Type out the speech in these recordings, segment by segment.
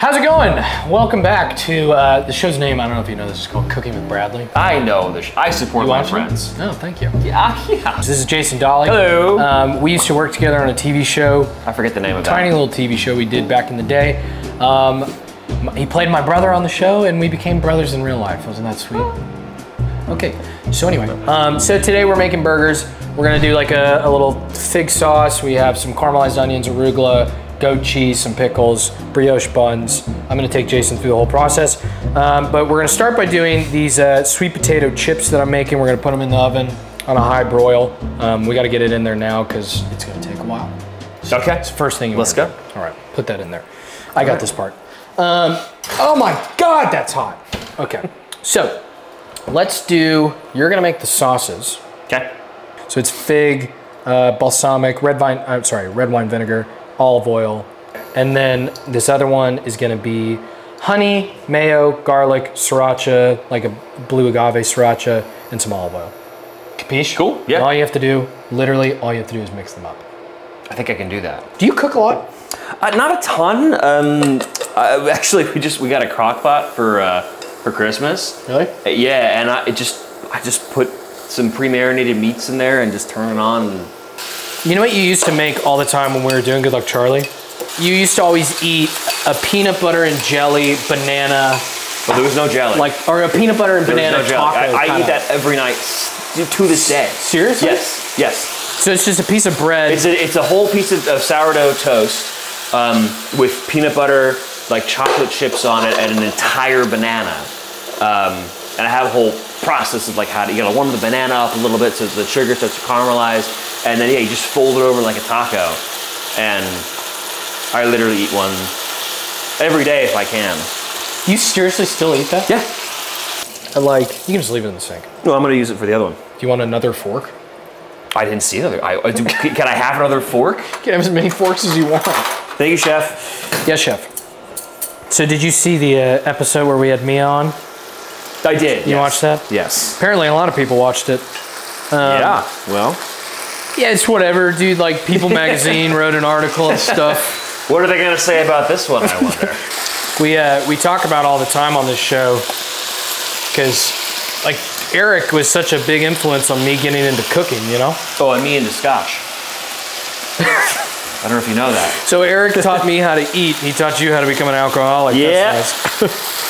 How's it going? Welcome back to the show's name. I don't know if you know this. Is called Cooking with Bradley. I know this. I support my friends. Oh, thank you. Yeah. So this is Jason Dolly. Hello. We used to work together on a TV show. I forget the name of that. Tiny little TV show we did back in the day. He played my brother on the show, and we became brothers in real life. Wasn't that sweet? Okay. So anyway, so today we're making burgers. We're gonna do like a little fig sauce. We have some caramelized onions, arugula, goat cheese, some pickles, brioche buns. I'm gonna take Jason through the whole process. But we're gonna start by doing these sweet potato chips that I'm making. We're gonna put them in the oven on a high broil. We gotta get it in there now because it's gonna take a while. So okay. It's the first thing you Let's go. All right, put that in there. I got this part. Oh my God, that's hot. Okay, so let's do, you're gonna make the sauces. Okay. So it's fig, balsamic, red wine vinegar, olive oil, and then this other one is gonna be honey, mayo, garlic, sriracha, like a blue agave sriracha, and some olive oil. Capiche? Cool, yeah. And all you have to do, literally all you have to do is mix them up. I think I can do that. Do you cook a lot? Not a ton. Actually, we got a crock pot for Christmas. Really? Yeah, and I just put some pre-marinated meats in there and just turn it on. And you know what you used to make all the time when we were doing Good Luck Charlie? You used to always eat a peanut butter and jelly banana. Well, there was no jelly. Or a peanut butter and banana no taco. I eat that every night to this day. Seriously? Yes, yes. So it's just a piece of bread. It's a whole piece of sourdough toast with peanut butter, like chocolate chips on it, and an entire banana. And I have a whole process of like you gotta warm the banana up a little bit so the sugar starts to caramelize, and then yeah, you just fold it over like a taco. And I literally eat one every day if I can. You seriously still eat that? Yeah. You can just leave it in the sink. No, I'm gonna use it for the other one. Do you want another fork? I didn't see another. Can I have another fork? You can have as many forks as you want. Thank you, chef. Yes, chef. So did you see the episode where we had Mia on? I did. You watched that? Yes. Apparently a lot of people watched it. Yeah, well. Yeah, it's whatever, dude. Like People Magazine wrote an article and stuff. What are they gonna say about this one, I wonder? We talk about all the time on this show because like Eric was such a big influence on me getting into cooking, you know? Oh, and me into scotch. I don't know if you know that. So Eric taught me how to eat. He taught you how to become an alcoholic. Yeah. That's nice.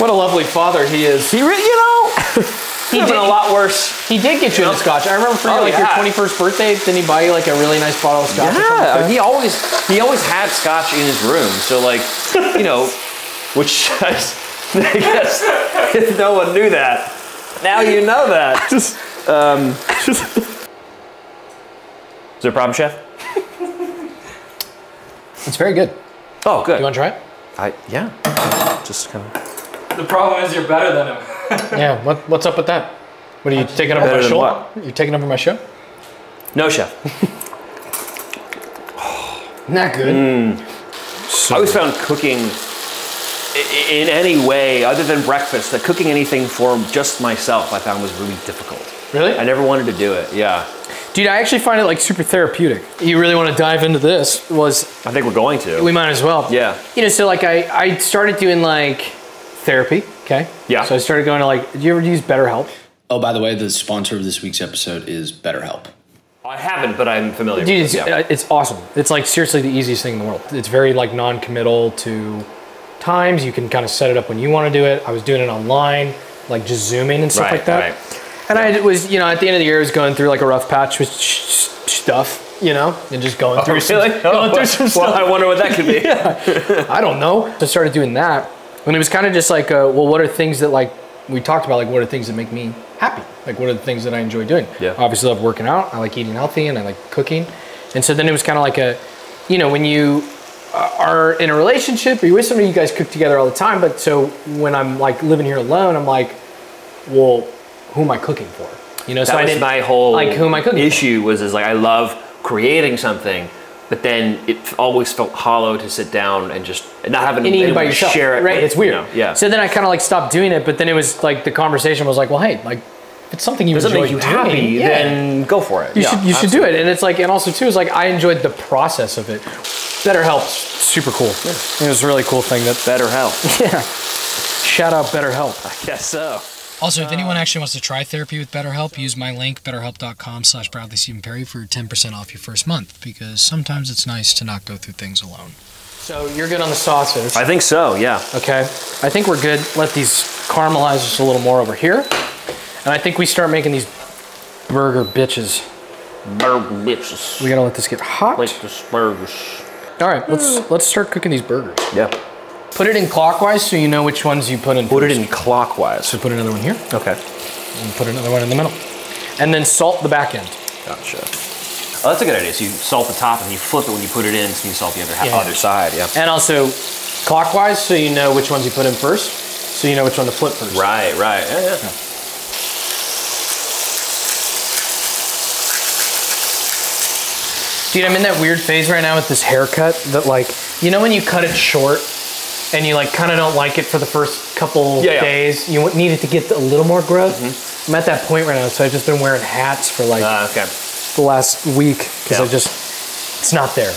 What a lovely father he is. He did a lot worse. He did get you into scotch. I remember for your 21st birthday, didn't he buy you like a really nice bottle of scotch? Yeah, like he always had scotch in his room. So like, you know, which I guess if no one knew that, now you know that. Is there a problem, chef? It's very good. Oh, good. You want to try it? Yeah. Just kind of. The problem is you're better than him. Yeah. What's up with that? What are you taking over my show? What? You taking over my show? No, chef. Isn't that good? I always found cooking in any way other than breakfast, that cooking anything for just myself I found was really difficult. Really? I never wanted to do it. Yeah. Dude, I actually find it like super therapeutic. You really want to dive into this? I think we're going to. We might as well. Yeah. You know, so like I started doing like therapy, okay? Yeah. So I started going to like, do you ever use BetterHelp? Oh, by the way, the sponsor of this week's episode is BetterHelp. I haven't, but I'm familiar Dude, with it. it's awesome. It's like seriously the easiest thing in the world. It's very like non-committal to times. You can kind of set it up when you want to do it. I was doing it online, like just Zooming and stuff like that. Right. And I was, you know, at the end of the year, I was going through like a rough patch with stuff, you know, and just going through some stuff. Well, I wonder what that could be. Yeah. I don't know. So I started doing that. And it was kind of just like, well, what are things that like, we talked about, like, what are things that make me happy? Like, what are the things that I enjoy doing? Yeah. Obviously, I love working out. I like eating healthy and I like cooking. And so then it was kind of like a, you know, when you are in a relationship or you're with somebody, you guys cook together all the time. But so when I'm like living here alone, I'm like, well, who am I cooking for? You know, so that was my whole like, who am I cooking issue for? Was like, I love creating something, but then it always felt hollow to sit down and just not have anyone to share it. Right, with, it's weird. You know, yeah. So then I kind of like stopped doing it, but then it was like the conversation was like, well, hey, like if it's something you enjoy make you doing, happy, then go for it. You should do it. And it's like, and also too is like I enjoyed the process of it. BetterHelp's super cool. Yeah. It was a really cool thing that BetterHelp. Yeah. Shout out BetterHelp. I guess so. Also, if anyone actually wants to try therapy with BetterHelp, use my link, betterhelp.com/BradleyStephenPerry for 10% off your first month, because sometimes it's nice to not go through things alone. So you're good on the sauces. I think so, yeah. Okay. I think we're good. Let these caramelize just a little more over here. And I think we start making these burger bitches. Burger bitches. We gotta let this get hot. Like the burgers. All right, let's start cooking these burgers. Yeah. Put it in clockwise so you know which ones you put in Put first. it in clockwise. So put another one here. Okay. And put another one in the middle. And then salt the back end. Gotcha. Oh, that's a good idea. So you salt the top and you flip it when you put it in, so you salt the other side, yeah. And also clockwise so you know which ones you put in first, so you know which one to flip first. Right. Yeah. Dude, I'm in that weird phase right now with this haircut that, like, you know when you cut it short and you like kind of don't like it for the first couple days, you need it to get a little more growth. I'm at that point right now, so I've just been wearing hats for like the last week because it's not there.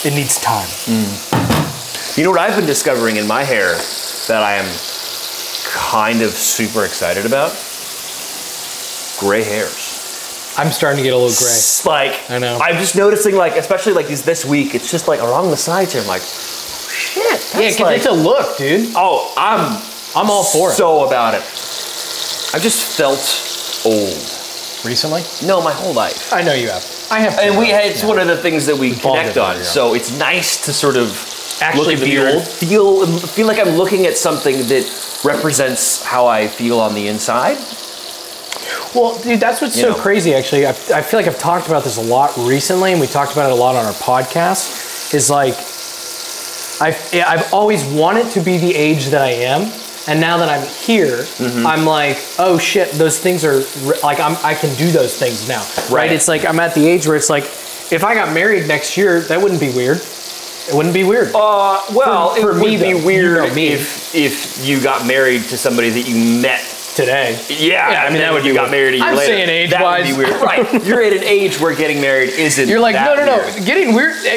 It needs time. You know what I've been discovering in my hair that I am kind of super excited about? Gray hairs. I'm starting to get a little gray. Like, I know. I'm just noticing, like, especially like this week, it's just like along the sides here. I'm like, shit. Yeah, because it's a look, dude. Oh, I'm all for it. So about it. I've just felt old. Recently? No, my whole life. I know you have. I have. And it's one of the things that we connect on. So it's nice to sort of actually look at the feel mirror, feel like I'm looking at something that represents how I feel on the inside. Well, dude, that's what's so crazy, actually. I feel like I've talked about this a lot recently, and we talked about it a lot on our podcast, is like, I've always wanted to be the age that I am, and now that I'm here, I'm like, oh shit, those things are, like, I can do those things now, right? It's like, I'm at the age where it's like, if I got married next year, that wouldn't be weird. It wouldn't be weird. Well, for it me, would be though. weird if you got married to somebody that you met today. Yeah, I mean, that would be got married a year later. I'm saying age-wise. That would be weird. Right. You're at an age where getting married isn't. You're like, that no. weird. Getting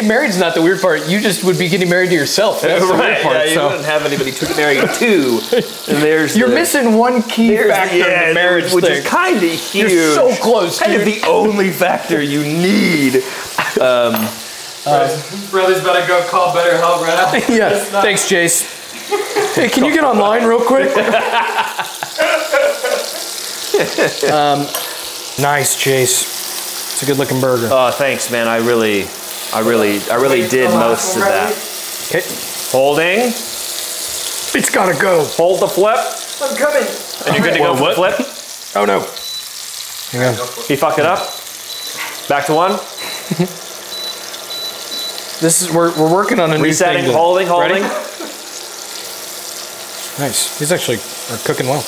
married's not the weird part. You just would be getting married to yourself. That's the weird part. Yeah, you wouldn't have anybody to get married to. And you're missing one key factor in the marriage which thing. is kind of huge. You're so close, kind of the only factor you need. Brother's better go call BetterHelp right now. Yeah, thanks, Jace. Hey, can you get online real quick? Nice, Jace. It's a good looking burger. Oh, thanks, man. I really did most of that. Okay. Holding. It's gotta go. Hold the flip. I'm coming. And you're good to go for the flip. Oh no. Hang on. He fucked it up. Back to one. We're working on a new thing. Resetting. Holding. Ready? Nice. These actually are cooking well.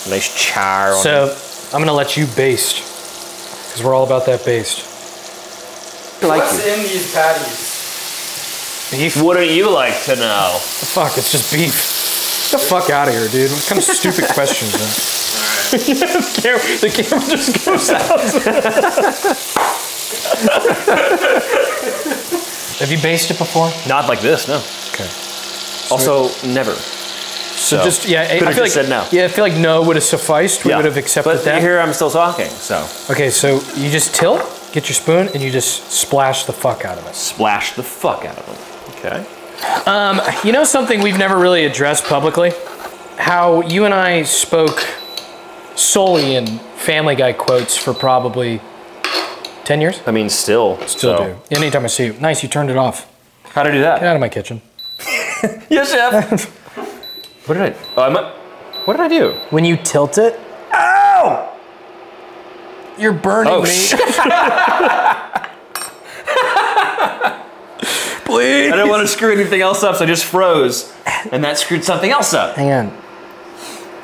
Nice char. So I'm gonna let you baste, because we're all about that baste. What's in these patties? Beef? Wouldn't you like to know? The fuck, it's just beef. Get the fuck out of here, dude. What kind of stupid questions are that? The camera just goes out. Have you basted before? Not like this, no. Okay. Also, never. So just, yeah, I feel like, said no. Yeah, I feel like no would have sufficed. We would have accepted but that. Here I'm still talking, so. Okay, so you just tilt, get your spoon, and you just splash the fuck out of it. Splash the fuck out of them. Okay. You know something we've never really addressed publicly? How you and I spoke solely in Family Guy quotes for probably 10 years? I mean, still do. Anytime I see you. Nice, you turned it off. How'd I do that? Get out of my kitchen. Yes, chef. What did I? What did I do? When you tilt it, ow! You're burning me. Please. I didn't want to screw anything else up, so I just froze, and that screwed something else up. Hang on.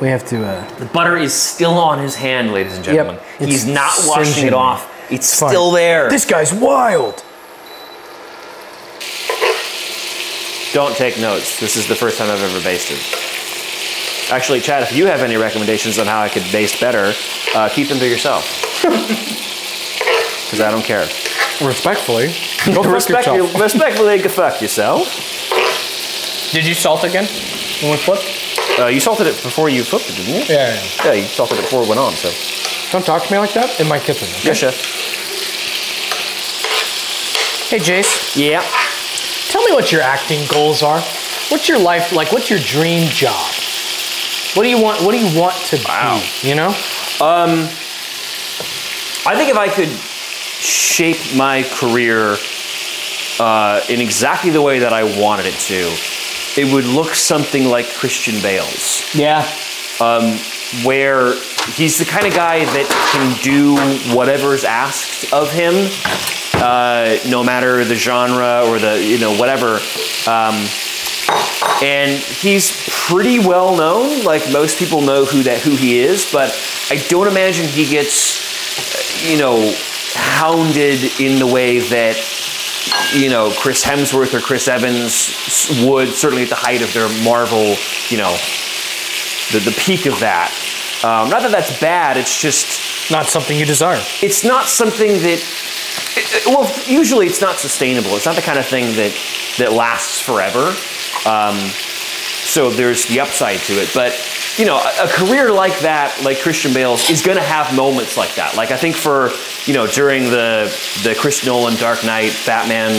We have to. The butter is still on his hand, ladies and gentlemen. Yep, He's not washing singeing it off. It's still there. This guy's wild. Don't take notes. This is the first time I've ever basted. Actually, Chad, if you have any recommendations on how I could baste better, keep them to yourself. Because I don't care. Respectfully. Go fuck yourself. Respectfully, go fuck yourself. Did you salt again when we flipped? You salted it before you flipped it, didn't you? Yeah. Yeah, you salted it before it went on, so. Don't talk to me like that in my kitchen. Okay? Yes, chef. Hey, Jace. Yeah. Tell me what your acting goals are. What's your life like? What's your dream job? What do you want? What do you want to be? You know? I think if I could shape my career in exactly the way that I wanted it to, it would look something like Christian Bale's. Yeah. Where he's the kind of guy that can do whatever's asked of him, no matter the genre or the, whatever. And he's pretty well known, like most people know who he is, but I don't imagine he gets, hounded in the way that, Chris Hemsworth or Chris Evans would, certainly at the height of their Marvel, the peak of that. Not that that's bad, it's just... Not something you desire. It's not something that... well, usually it's not sustainable. It's not the kind of thing that lasts forever. So there's the upside to it. But, a career like that, like Christian Bale's, is going to have moments like that. Like, I think for, during the Chris Nolan Dark Knight, Batman,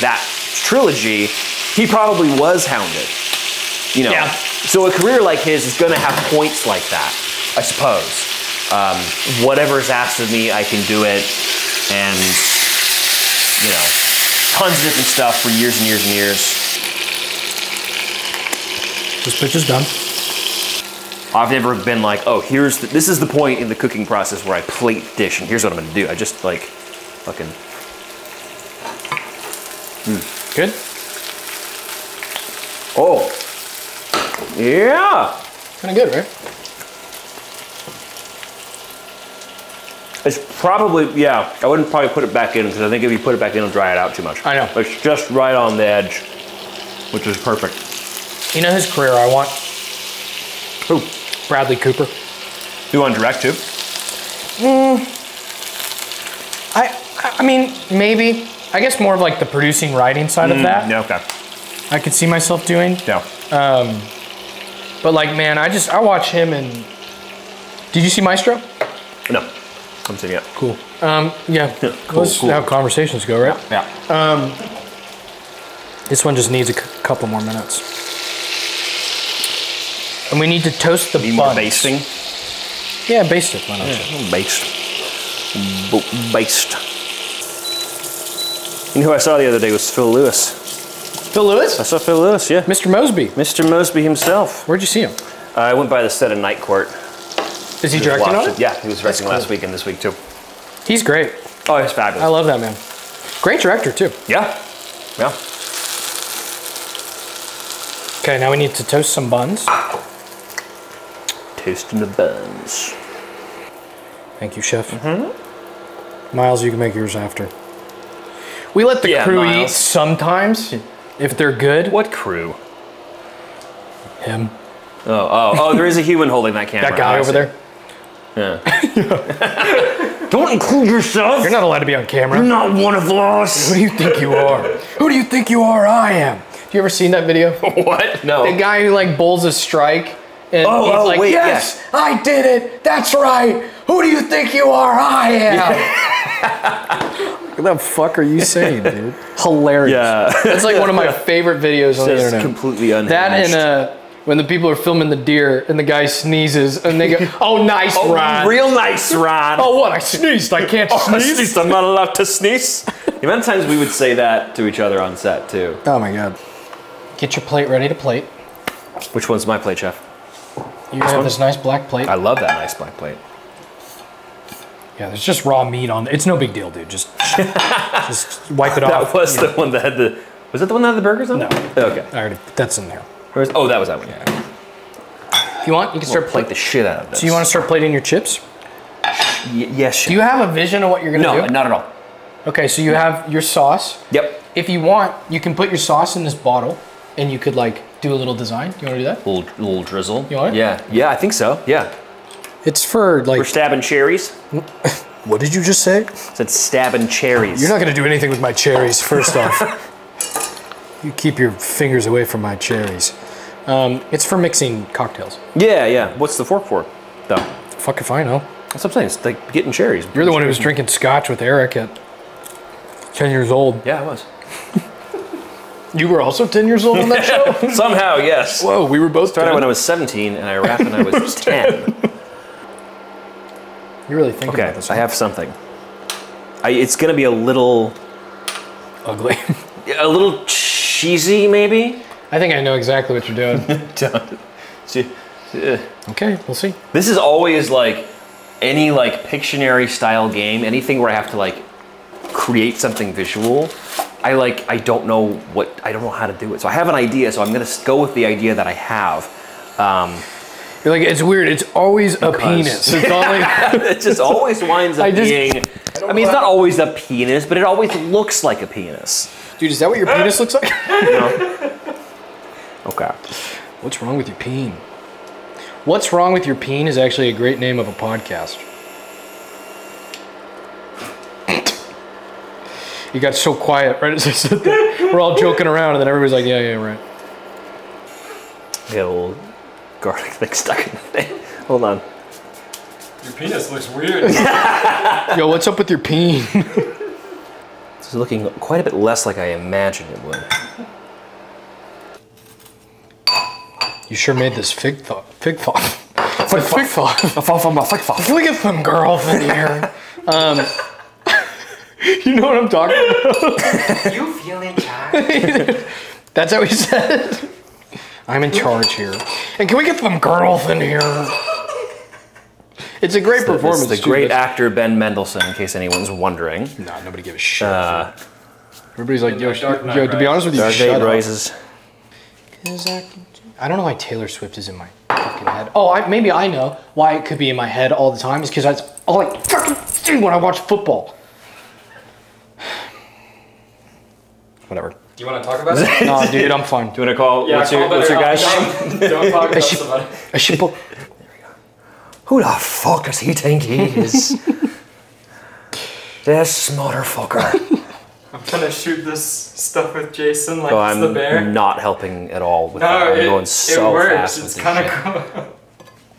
that trilogy, he probably was hounded. Yeah. So a career like his is going to have points like that, I suppose. Whatever's asked of me, I can do it. And, tons of different stuff for years and years and years. This pitch is done. I've never been like, oh, this is the point in the cooking process where I plate dish, and here's what I'm gonna do. I just fucking. Good? Oh. Yeah. Kind of good, right? It's probably, yeah, I wouldn't probably put it back in, because I think if you put it back in, it'll dry it out too much. I know. It's just right on the edge, which is perfect. You know whose career I want? Who? Bradley Cooper. You want to direct too? I mean, maybe. I guess more of like the producing, writing side of that. Yeah, okay. I could see myself doing. Yeah. But like, man, I watch him and... Did you see Maestro? No. I'm seeing it. Cool. Yeah. Let's cool. how conversations go, right? Yeah. This one just needs a couple more minutes. And we need to toast the buns. More basting? Yeah, baste it. Why not? Yeah, baste. Baste. You know who I saw the other day was Phil Lewis. Phil Lewis? I saw Phil Lewis, yeah. Mr. Mosby. Mr. Mosby himself. Where'd you see him? I went by the set of Night Court. Is he directing on it? Yeah, he was directing last week and this week too. He's great. Oh, he's fabulous. I love that man. Great director too. Yeah. Yeah. Okay, now we need to toast some buns. Toasting the buns. Thank you, chef. Miles, you can make yours after. We let the crew eat sometimes if they're good. What crew? Him. Oh, there is a human holding that camera. That guy over there. Yeah. Don't include yourself. You're not allowed to be on camera. You're not one of us. Who do you think you are? Who do you think you are? I am. Have you ever seen that video? What? No. The guy who like bowls a strike and he's like, wait, yes, I did it. That's right. Who do you think you are? I am. What the fuck are you saying, dude? Hilarious. Yeah. That's like one of my favorite videos on the internet. Completely unhinged. That and when the people are filming the deer and the guy sneezes and they go, oh, nice, Ron. Real nice, Ron. Oh, what? I sneezed. I can't sneeze. I'm not allowed to sneeze. The amount of times we would say that to each other on set, too. Oh, my God. Get your plate ready to plate. Which one's my plate, chef? You have this nice black plate. I love that nice black plate. Yeah, there's just raw meat on it. It's no big deal, dude. Just wipe it off. That was the one that had the... Was that the one that had the burgers on it? No. Okay. I already... That's in there. Oh, that was that one. Yeah. If you want, you can start plate the shit out of this. So you want to start plating your chips? Yes, chef. Do you have a vision of what you're going to do? No, not at all. Okay, so you have your sauce. Yep. If you want, you can put your sauce in this bottle and you could like do a little design. You want to do that? Little drizzle. You want it? Yeah. Yeah, I think so. Yeah. It's for like... We're stabbing cherries. What did you just say? I said stabbing cherries. You're not gonna do anything with my cherries, first off. You keep your fingers away from my cherries. It's for mixing cocktails. Yeah, yeah. What's the fork for, though? Fuck if I know. That's what I'm saying. It's like getting cherries. You're the one who was drinking scotch with Eric at 10 years old. Yeah, I was. You were also 10 years old on that show? Somehow, yes. Whoa, we were both Started 10. when I was 17, and I rapped when I was 10. You really think Okay, about this? I have something. It's gonna be a little... Ugly. A little cheesy, maybe? I think I know exactly what you're doing. See, Okay, we'll see. this is always like any like Pictionary style game, anything where I have to like create something visual. I don't know how to do it. So I have an idea, so I'm gonna go with the idea that I have. You're like, it's weird, it's always a penis. It's all like, It just always winds up being, I mean, it's not always a penis, but it always looks like a penis. dude, is that what your penis looks like? No. Okay. What's wrong with your peen? What's wrong with your peen is actually a great name of a podcast. You got so quiet right as I said that. We're all joking around and then everybody's like, yeah, yeah, right. I got a little garlic thing stuck in the thing. Hold on. Your penis looks weird. Yo, what's up with your peen? This is looking quite a bit less like I imagined it would. You sure made this fig thought. Fig thought. Fig thought. Fig Look at some girls in here. You know what I'm talking about? You feeling tired? That's how he said. I'm in charge here. And can we get some girls in here? It's a great performance. It's the great actor Ben Mendelsohn, in case anyone's wondering. Nah, nobody gives a shit. Everybody's like, yo, Dark to be honest with you, Dark shut Knight up. Rises. I don't know why Taylor Swift is in my fucking head. Oh, maybe I know why it could be in my head all the time. Is because I like fucking see when I watch football. Whatever. Do you want to talk about it? No, dude, I'm fine. Do you want to call? Yeah, what's your guy's name? Don't talk about somebody. I should put. Who the fuck does he think he is? This motherfucker. I'm gonna shoot this stuff with Jason like So it's the bear. I'm not helping at all with No, that. I'm going it so works. fast with It's this kind shit. of cool.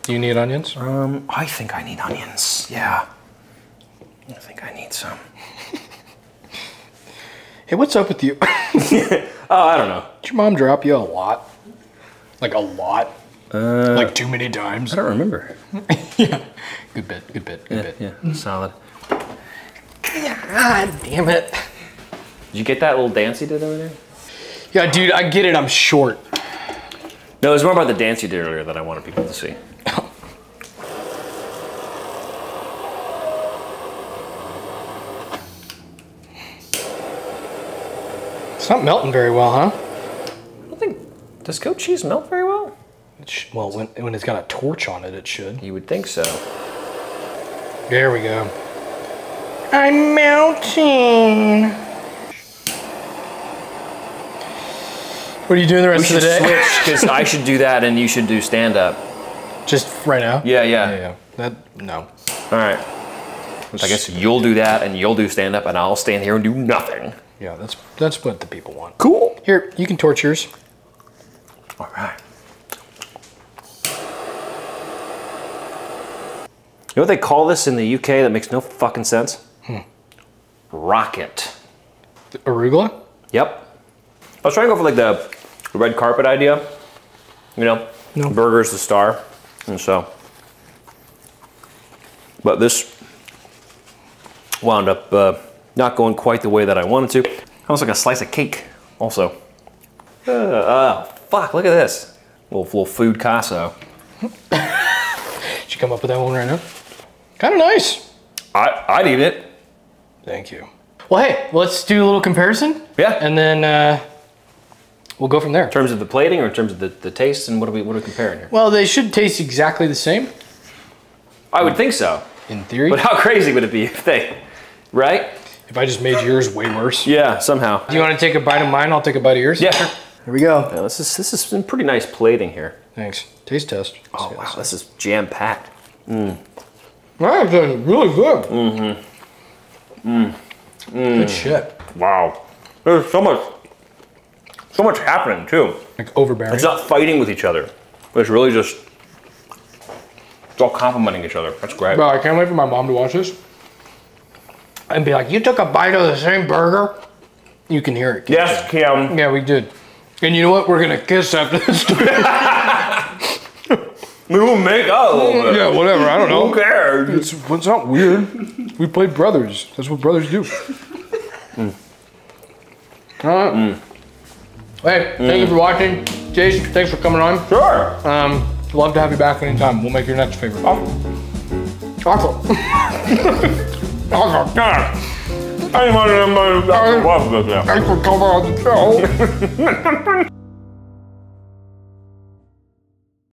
Do you need onions? I think I need onions. Yeah. I think I need some. Hey, what's up with you? Oh, I don't know. Did your mom drop you a lot? Like a lot? Like too many times? I don't remember. Yeah. Good bit, good bit, good bit. Yeah, solid. God damn it. Did you get that little dance you did over there? Yeah, dude, I get it, I'm short. No, it was more about the dance you did earlier that I wanted people to see. It's not melting very well, huh? I don't think, does goat cheese melt very well? Well, when it's got a torch on it, it should. You would think so. There we go. I'm melting. What are you doing the rest of the day? Switch, because I should do that and you should do stand-up. Just right now? Yeah, yeah. Yeah. No. All right. I guess you'll do that and you'll do stand-up and I'll stand here and do nothing. Yeah, that's what the people want. Cool. Here, you can torch yours. All right. You know what they call this in the UK that makes no fucking sense? Rocket. Arugula? Yep. I was trying to go for like the red carpet idea. You know, No. burger's the star. And so, but this wound up not going quite the way that I wanted to. Almost like a slice of cake also. Oh, fuck, look at this. Little food casso. Did you come up with that one right now? Kind of nice. I'd eat it. Thank you. Well, hey, let's do a little comparison. Yeah. And then we'll go from there. In terms of the plating or in terms of the taste, and what are we comparing here? Well, they should taste exactly the same, I would think so. in theory. But how crazy would it be if they, right? If I just made yours way worse. Yeah, somehow. Do you want to take a bite of mine? I'll take a bite of yours. Yeah, sure. Here we go. Yeah, this is some pretty nice plating here. Thanks. Taste test. Oh wow, this is jam packed. That's really good. Good shit. Wow. There's so much happening too. Like overbearing. It's not fighting with each other. It's really just, it's all complimenting each other. That's great. Bro, I can't wait for my mom to watch this and be like, you took a bite of the same burger? You can hear it. Yes, Kim. Yeah, we did. And you know what? We're gonna kiss after this. We will make out a little bit. Yeah, whatever. I don't know. Who cares? It's not weird. We played brothers. That's what brothers do. Hey, thank you for watching. Jason, thanks for coming on. Sure. Love to have you back anytime. We'll make your next favorite. Awesome. I didn't want to. Thanks for coming on the show.